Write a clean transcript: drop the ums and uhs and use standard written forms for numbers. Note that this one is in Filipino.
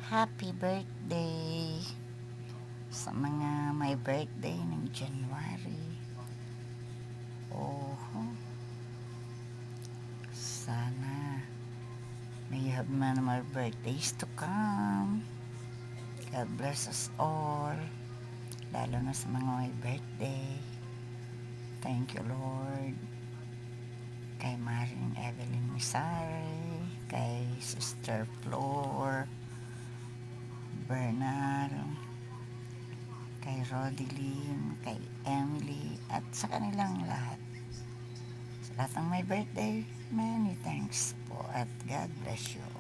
Happy birthday sa mga may birthday ng January. Oh, sana may you have many more birthdays to come. God bless us all, lalo na sa mga may birthday. Thank you, Lord. Kay Maring Evelyn Misare, kay Sister Flor Bernal, kay Rodeline, kay Emily, at sa kanilang lahat. Sa lahat ng may birthday, many thanks po at God bless you.